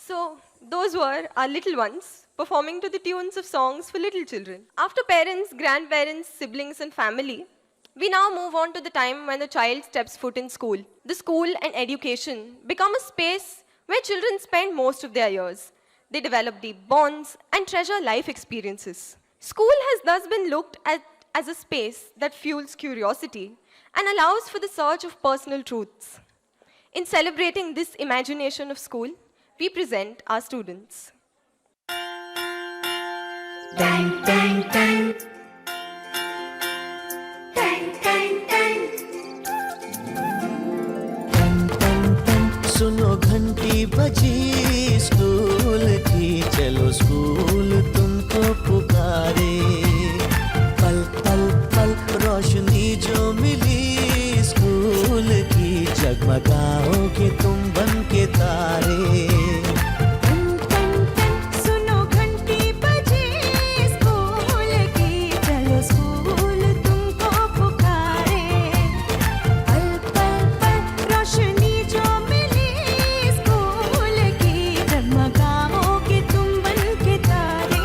So, those were our little ones performing to the tunes of songs for little children. After parents, grandparents, siblings, and family, we now move on to the time when the child steps foot in school. The school and education become a space where children spend most of their years. They develop deep bonds and treasure life experiences. School has thus been looked at as a space that fuels curiosity and allows for the search of personal truths. In celebrating this imagination of school, we present our students. Tang, tang, tang. Tang, tang, tang. सुनो घंटी बजी school की, चलो school तुमको पुकारे। पल पल पल रोशनी जो मिली स्कूल की, जगमगाओगे तुम बन के तारे। सुनो घंटी बजी स्कूल की, चलो स्कूल तुमको पुकारे। पल पल पल रोशनी जो मिली स्कूल की, जगमगाओगे तुम बन के तारे।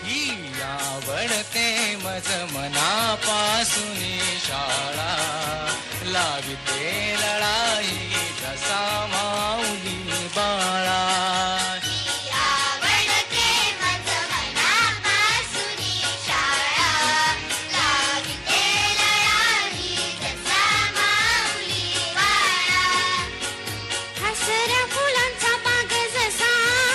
ही आवडते मज मनापासून शाळा, लाविते लढाई जसा माऊली बाळा। आवडते मज मनापासून शाळा, लाविते लढाई जसा माऊली बाळा। हसऱ्या फुलांचा बाग जसा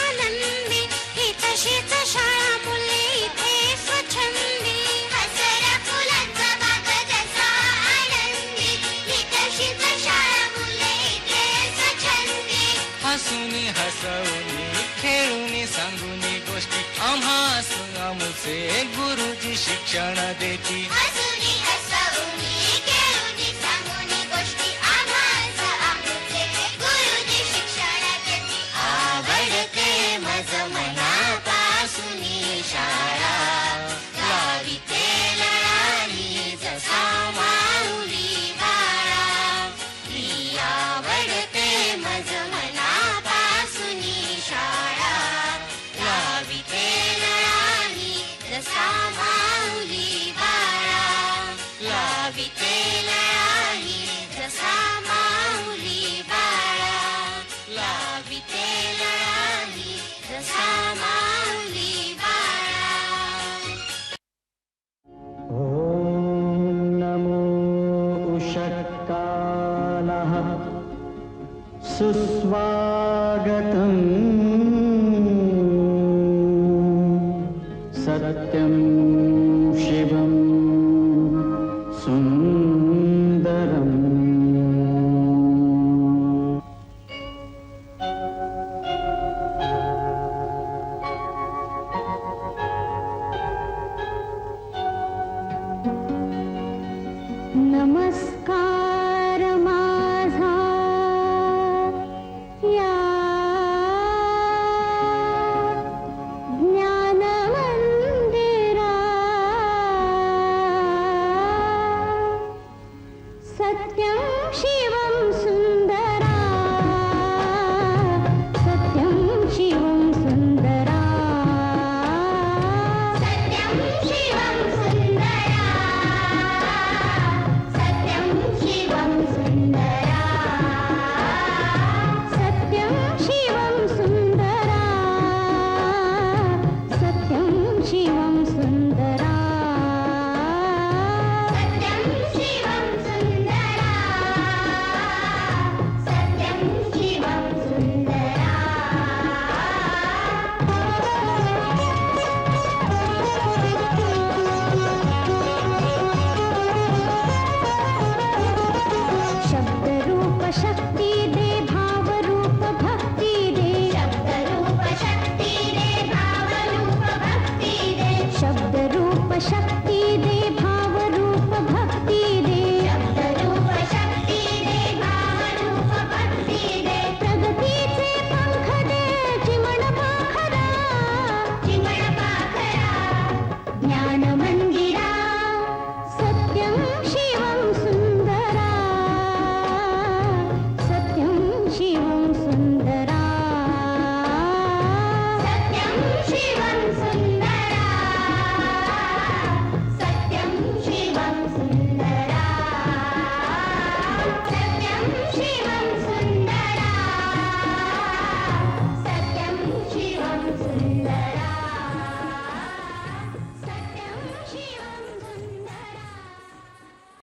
आनंदी, ही तशीच शाळा मुले इथे स्वच्छंदी। हसऱ्या फुलांचा बाग जसा आनंदी, ही तशीच शाळा मुले इथे स्वच्छंदी। हसूनी हसवूनी खेळूनी सांगूनी गोष्टी, आम्हास आमुचे गुरुजी शिक्षण देती। हसूनी हसवूनी खेळूनी सांगूनी गोष्टी, आम्हास आमचे गुरुजी शिक्षण देती। आवडते मज मनापासून शाळा, लाविते लढाई जसा माऊली बाळा। ही आवडते मज मनापासून शाळा, लाविते लढाई जसा माऊली बाळा। लाविते लढाई जसा माऊली बाळा। लाविते लढाई जसा माऊली बाळा। ॐ नमो उषत्कालः सुस्वागतम्। सत्यं शिवं सुन्दरम्। नमस्कार